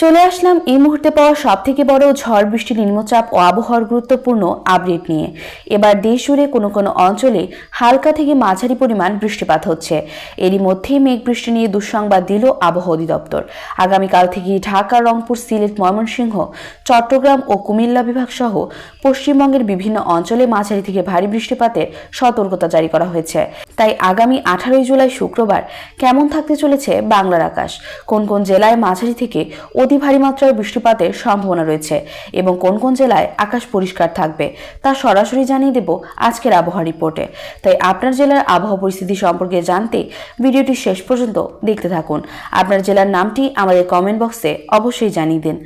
চলে আসলাম এই মুহূর্তে পাওয়া সবথেকে বড় ঝড় বৃষ্টি, নিম্নচাপ ও আবহাওয়ার গুরুত্বপূর্ণ আপডেট নিয়ে। এবার দেশ জুড়ে কোনো কোনো অঞ্চলে হালকা থেকে মাঝারি পরিমাণ বৃষ্টিপাত হচ্ছে। এরই মধ্যেই মেঘ বৃষ্টি নিয়ে দুঃসংবাদ দিল আবহাওয়া অধিদপ্তর। আগামীকাল থেকে ঢাকা, রংপুর, সিলেট, ময়মনসিংহ, চট্টগ্রাম ও কুমিল্লা বিভাগ সহ পশ্চিমবঙ্গের বিভিন্ন অঞ্চলে মাঝারি থেকে ভারী বৃষ্টিপাতের সতর্কতা জারি করা হয়েছে। তাই আগামী 18 জুলাই শুক্রবার কেমন থাকতে চলেছে বাংলার আকাশ, কোন কোন জেলায় মাঝারি থেকে অতি ভারী মাত্রায় বৃষ্টিপাতের সম্ভাবনা রয়েছে এবং কোন কোন জেলায় আকাশ পরিষ্কার থাকবে তা সরাসরি জানিয়ে দেব আজকের আবহাওয়া রিপোর্টে। তাই আপনার জেলার আবহাওয়া পরিস্থিতি সম্পর্কে জানতে ভিডিওটি শেষ পর্যন্ত দেখতে থাকুন। আপনার জেলার নামটি আমাদের কমেন্ট বক্সে অবশ্যই জানিয়ে দিন।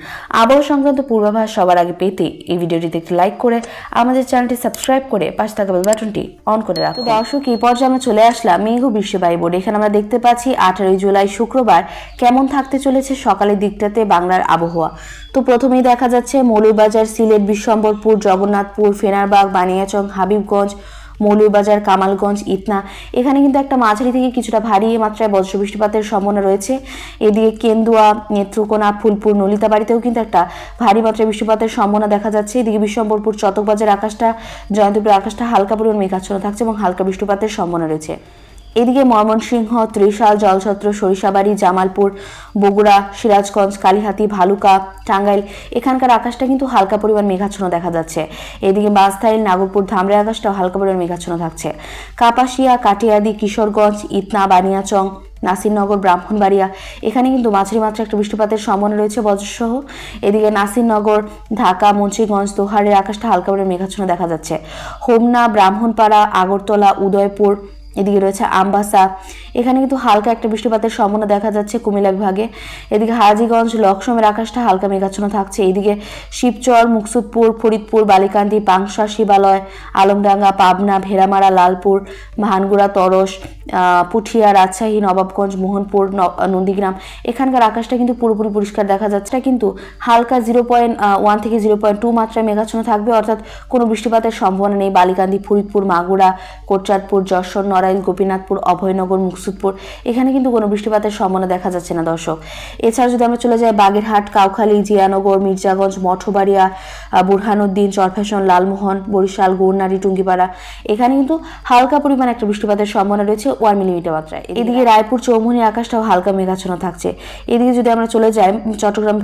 আবহাওয়া সংক্রান্ত পূর্বাভাস সবার আগে পেতে এই ভিডিওটিতে একটি লাইক করে আমাদের চ্যানেলটি সাবস্ক্রাইব করে পাশে থাকা বেল বাটনটি অন করে রাখুন। দর্শক, এই পর্যায়ে আমরা চলে আসলাম মেঘ ও বৃষ্টিবায়ু বোর্ড। এখানে আমরা দেখতে পাচ্ছি 18 জুলাই শুক্রবার কেমন থাকতে চলেছে সকালের দিকটাতে বাংলার আবহাওয়া। তো প্রথমেই দেখা যাচ্ছে মৌলভীবাজার, সিলেট, বিশ্বম্বরপুর, জগন্নাথপুর, ফেনারবাগ, বানিয়াচং, হাবিবগঞ্জ, মৌলভীবাজার, কামালগঞ্জ, ইটনা, এখানে কিন্তু একটা মাঝারি থেকে কিছুটা ভারী মাত্রায় বজ্র বৃষ্টিপাতের সম্ভাবনা রয়েছে। এদিকে কেন্দুয়া, নেত্রকোনা, ফুলপুর, নলিতাবাড়িতেও কিন্তু একটা ভারী মাত্রায় বৃষ্টিপাতের সম্ভাবনা দেখা যাচ্ছে। এদিকে বিশ্বম্বরপুর, চটকবাজার আকাশটা, জয়ন্তপুর আকাশটা হালকা পরিমাণ মেঘাচ্ছন্ন থাকছে এবং হালকা বৃষ্টিপাতের সম্ভাবনা রয়েছে। এদিকে ময়মনসিংহ, ত্রিশাল, জলছত্র, সরিষাবাড়ি, জামালপুর, বগুড়া, সিরাজগঞ্জ, কালিহাতী, ভালুকা, টাঙ্গাইল, এখানকার আকাশটা কিন্তু হালকা পরিমাণ মেঘাচ্ছন্ন দেখা যাচ্ছে। এদিকে বাঁশথাইল, নাগরপুর, ধামরাই আকাশটাও হালকা পরিমাণ মেঘাচ্ছন্ন থাকছে। কাপাসিয়া, কাটিয়াদি, কিশোরগঞ্জ, ইটনা, বানিয়াচং, নাসিরনগর, ব্রাহ্মণবাড়িয়া, এখানে কিন্তু মাঝারি মাত্রায় একটা বৃষ্টিপাতের সম্ভাবনা রয়েছে বজ্রসহ। এদিকে নাসিরনগর, ঢাকা, মুন্সিগঞ্জ, দোহারের আকাশটা হালকা পরিমাণ মেঘাচ্ছন্ন দেখা যাচ্ছে। হোমনা, ব্রাহ্মণপাড়া, আগরতলা, উদয়পুর, এদিকে রয়েছে আমবাসা, এখানে কিন্তু হালকা একটা বৃষ্টিপাতের সম্ভাবনা দেখা যাচ্ছে কুমিল্লা বিভাগে। এদিকে হাজীগঞ্জ, লক্ষ্মমের আকাশটা হালকা মেঘাচ্ছন্ন থাকছে। এদিকে শিবচর, মুকসুদপুর, ফরিদপুর, বালিকান্দি, পাংশা, শিবালয়, আলমডাঙ্গা, পাবনা, ভেড়ামারা, লালপুর, ভানগুড়া, তরস, পুঠিয়া, রাজশাহী, নবাবগঞ্জ, মোহনপুর, নন্দীগ্রাম, এখানকার আকাশটা কিন্তু পুরোপুরি পরিষ্কার দেখা যাচ্ছে। কিন্তু হালকা 0.1 থেকে 0.2 মাত্রায় মেঘাচ্ছন্ন থাকবে, অর্থাৎ কোনো বৃষ্টিপাতের সম্ভাবনা নেই বালিকান্দি, ফরিদপুর, মাগুরা, কোটচাঁদপুর, যশোর, নড়াইল, গোপীনাথপুর, অভয়নগর, মুকসুদপুর, এখানে কিন্তু কোনো বৃষ্টিপাতের সম্ভাবনা দেখা যাচ্ছে না দর্শক। এছাড়া যদি আমরা চলে যাই বাগেরহাট, কাউখালী, জিয়ানগর, মির্জাগঞ্জ, মঠবাড়িয়া, বুরহানুদ্দিন, চরফ্যাশন, লালমোহন, বরিশাল, গৌরনারী, টুঙ্গিপাড়া, এখানে কিন্তু হালকা পরিমাণ একটা বৃষ্টিপাতের সম্ভাবনা রয়েছে 1 মিলিমিটার মাত্রায়। এদিকে রায়পুর, চৌমুহনী আকাশটাও হালকা মেঘাচ্ছন্ন থাকছে। এদিকে যদি আমরা চলে যাই চট্টগ্রাম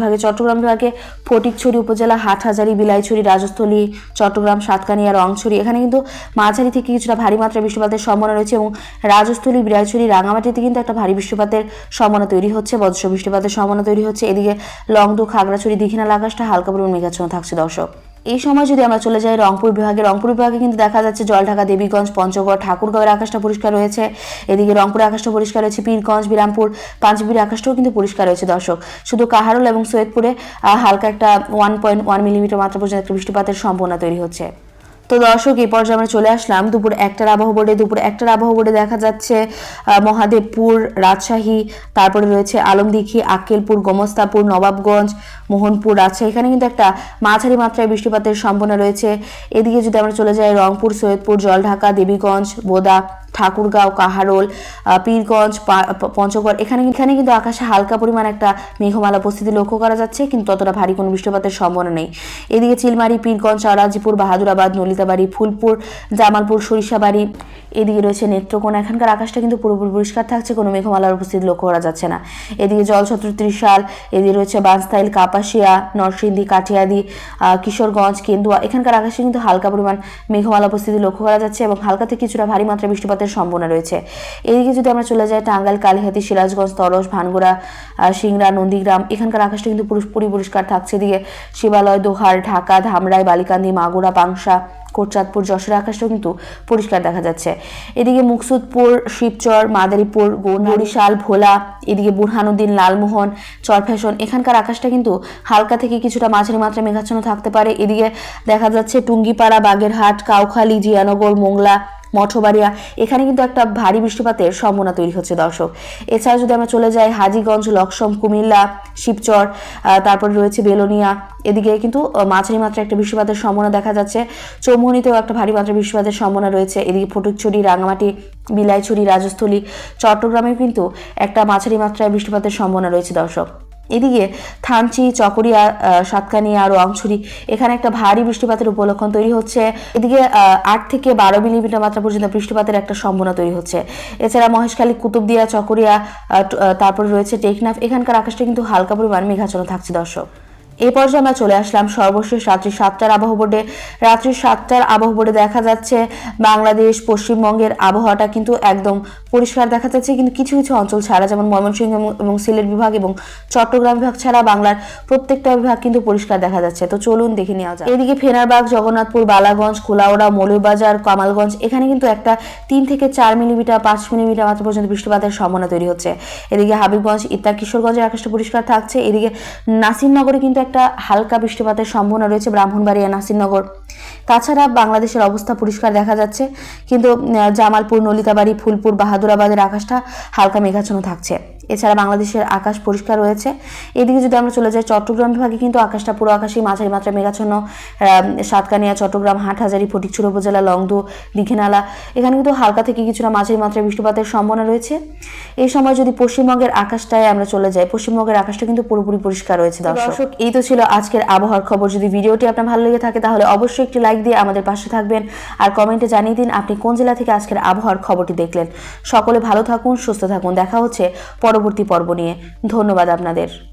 বিভাগে ফটিকছড়ি উপজেলা, হাটহাজারী, বিলাইছড়ি, রাজস্থলী, চট্টগ্রাম, সাতকানিয়া, রংছড়ি, এখানে কিন্তু মাঝারি থেকে কিছুটা ভারী মাত্রায় বৃষ্টিপাতের সম্ভাবনা রয়েছে এবং রাজস্থলী, বিলাইছড়ি, রাঙামাটিতে কিন্তু একটা ভারী বৃষ্টিপাতের সম্ভাবনা তৈরি হচ্ছে, বজ্র বৃষ্টিপাতের সম্ভাবনা তৈরি হচ্ছে। এদিকে লংদু, খাগড়াছড়ি, দীঘিনাল আকাশটা হালকা পরিমাণ মেঘাচ্ছন্ন থাকছে দর্শক। এই সময় যদি আমরা চলে যাই রংপুর বিভাগে কিন্তু দেখা যাচ্ছে জলঢাকা, দেবীগঞ্জ, পঞ্চগড়, ঠাকুরগাঁওয়ের আকাশটা পরিষ্কার রয়েছে। এদিকে রংপুরের আকাশটা পরিষ্কার রয়েছে। পীরগঞ্জ, বিরামপুর, পাঁচবিবির আকাশটাও কিন্তু পরিষ্কার রয়েছে দর্শক। শুধু কাহারোল এবং সৈয়দপুরে হালকা একটা 1.1 মিলিমিটার মাত্রা পর্যন্ত একটা বৃষ্টিপাতের সম্ভাবনা তৈরি হচ্ছে। তো দর্শক, এই পর্যায়ে আমরা চলে আসলাম দুপুর 1টার আবহাওয়া বোর্ডে দেখা যাচ্ছে মহাদেবপুর, রাজশাহী, তারপরে রয়েছে আলমদিঘি, আক্কেলপুর, গোমস্তাপুর, নবাবগঞ্জ, মোহনপুর, রাজশাহী, এখানে কিন্তু একটা মাঝারি মাত্রায় বৃষ্টিপাতের সম্ভাবনা রয়েছে। এদিকে যদি আমরা চলে যাই রংপুর, সৈয়দপুর, জলঢাকা, দেবীগঞ্জ, বোদা, ঠাকুরগাঁও, কাহারোল, পীরগঞ্জ, পঞ্চগড়, এখানে কিন্তু আকাশে হালকা পরিমাণ একটা মেঘমালা উপস্থিতি লক্ষ্য করা যাচ্ছে, কিন্তু ততটা ভারী কোনো বৃষ্টিপাতের সম্ভাবনা নেই। এদিকে চিলমারি, পীরগঞ্জ, চারাজিপুর, বাহাদুরাবাদ, নলিতাবাড়ি, ফুলপুর, জামালপুর, সরিষাবাড়ি, এদিকে রয়েছে নেত্রকোনা, এখানকার আকাশটা কিন্তু পুরোপুরি পরিষ্কার থাকছে, কোনো মেঘমালার উপস্থিতি লক্ষ্য করা যাচ্ছে না। এদিকে জলছত্র, ত্রিশাল, এদিকে রয়েছে বাঁশথাইল, কাপাসিয়া, নরসিংদী, কাঠিয়াদি, কিশোরগঞ্জ, কেন্দুয়া, এখানকার আকাশে কিন্তু হালকা পরিমাণ মেঘমালা উপস্থিতি লক্ষ্য করা যাচ্ছে এবং হালকা থেকে কিছুটা ভারী মাত্রায় বৃষ্টিপাতের সম্ভাবনা রয়েছে। এদিকে যদি আমরা চলে যাই টাঙ্গাইল, কালিহাতী, সিরাজগঞ্জ, তরস, ভানগুড়া, সিংড়া, নন্দীগ্রাম, এখানকার আকাশটা কিন্তু পুরোপুরি পরিষ্কার থাকছে। এদিকে শিবালয়, দোহার, ঢাকা, ধামরাই, বালিকান্দি, মাগুরা, পাংশা, কোটচাঁদপুর, যশোর আকাশটাও কিন্তু পরিষ্কার দেখা যাচ্ছে। এদিকে মুকসুদপুর, শিবচর, মাদারীপুর, বরিশাল, ভোলা, এদিকে বুরহানুদ্দিন, লালমোহন, চরফ্যাশন, এখানকার আকাশটা কিন্তু হালকা থেকে কিছুটা মাঝারি মাত্রায় মেঘাচ্ছন্ন থাকতে পারে। এদিকে দেখা যাচ্ছে টুঙ্গিপাড়া, বাগেরহাট, কাউখালী, জিয়ানগর, মোংলা, মঠবাড়িয়া, এখানে কিন্তু একটা ভারী বৃষ্টিপাতের সম্ভাবনা তৈরি হচ্ছে দর্শক। এছাড়া যদি আমরা চলে যাই হাজীগঞ্জ, লক্ষ্মম, কুমিল্লা, শিবচর, তারপরে রয়েছে বেলোনিয়া, এদিকে কিন্তু মাঝারি মাত্রায় একটা বৃষ্টিপাতের সম্ভাবনা দেখা যাচ্ছে। চৌমুহনীতেও একটা ভারী মাত্রায় বৃষ্টিপাতের সম্ভাবনা রয়েছে। এদিকে ফটিকছড়ি, রাঙামাটি, বিলাইছড়ি, রাজস্থলী, চট্টগ্রামেও কিন্তু একটা মাঝারি মাত্রায় বৃষ্টিপাতের সম্ভাবনা রয়েছে দর্শক। এদিকে থানচি, চকরিয়া, সাতকানিয়া, রংছড়ি এখানে একটা ভারী বৃষ্টিপাতের উপলক্ষণ তৈরি হচ্ছে। এদিকে 8 থেকে 12 মিলিমিটার মাত্রা পর্যন্ত বৃষ্টিপাতের একটা সম্ভাবনা তৈরি হচ্ছে। এছাড়া মহেশখালী, কুতুবদিয়া, চকরিয়া, তারপরে রয়েছে টেকনাফ, এখানকার আকাশটা কিন্তু হালকা পরিমাণ মেঘাচ্ছন্ন থাকছে দর্শক। এই পর্যায়ে আমরা চলে আসলাম সর্বশেষ রাত্রি 7টার আবহাওয়া বোর্ডে। রাত্রি 7টার আবহাওয়া বোর্ডে দেখা যাচ্ছে বাংলাদেশ, পশ্চিমবঙ্গের আবহাওয়াটা কিন্তু একদম পরিষ্কার দেখা যাচ্ছে, কিন্তু কিছু কিছু অঞ্চল ছাড়া, যেমন ময়মনসিংহ এবং সিলেট বিভাগ এবং চট্টগ্রাম বিভাগ ছাড়া বাংলার প্রত্যেকটা বিভাগ কিন্তু পরিষ্কার দেখা যাচ্ছে। তো চলুন দেখে নেওয়া যাক। এদিকে ফেনারবাগ, জগন্নাথপুর, বালাগঞ্জ, কুলাউড়া, মৌলভীবাজার, কামালগঞ্জ এখানে কিন্তু একটা 3 থেকে 4 মিলিমিটার, 5 মিলিমিটার মাত্রা পর্যন্ত বৃষ্টিপাতের সম্ভাবনা তৈরি হচ্ছে। এদিকে হাবিবগঞ্জ, ইত্যাদি কিশোরগঞ্জের আকাশটা পরিষ্কার থাকছে। এদিকে নাসিরনগরে কিন্তু একটা হালকা বৃষ্টিপাতের সম্ভাবনা রয়েছে, ব্রাহ্মণবাড়িয়া, নাসিরনগর। তাছাড়া বাংলাদেশের অবস্থা পরিষ্কার দেখা যাচ্ছে, কিন্তু জামালপুর, নলিতাবাড়ি, ফুলপুর, বাহাদুরাবাদের আকাশটা হালকা মেঘাচ্ছন্ন থাকছে। এছাড়া বাংলাদেশের আকাশ পরিষ্কার রয়েছে। এদিকে যদি আমরা চলে যাই চট্টগ্রাম বিভাগে, কিন্তু আকাশটা পুরো আকাশই মাঝারি মাত্রায় মেঘাচ্ছন্ন। সাতকানিয়া, চট্টগ্রাম, হাটহাজারী, ফটিকছড়ি উপজেলা, লংদু, দীঘিনালা এখানে কিন্তু হালকা থেকে কিছুটা মাঝারি মাত্রায় বৃষ্টিপাতের সম্ভাবনা রয়েছে। এই সময় যদি পশ্চিমবঙ্গের আকাশটায় আমরা চলে যাই, পশ্চিমবঙ্গের আকাশটা কিন্তু পুরোপুরি পরিষ্কার রয়েছে দর্শক। এই তো ছিল আজকের আবহাওয়ার খবর। যদি ভিডিওটি আপনার ভালো লেগে থাকে তাহলে অবশ্যই একটি লাইক দিয়ে আমাদের পাশে থাকবেন, আর কমেন্টে জানিয়ে দিন আপনি কোন জেলা থেকে আজকের আবহাওয়ার খবরটি দেখলেন। সকলে ভালো থাকুন, সুস্থ থাকুন। দেখা হচ্ছে পরবর্তী পর্ব নিয়ে। ধন্যবাদ আপনাদের।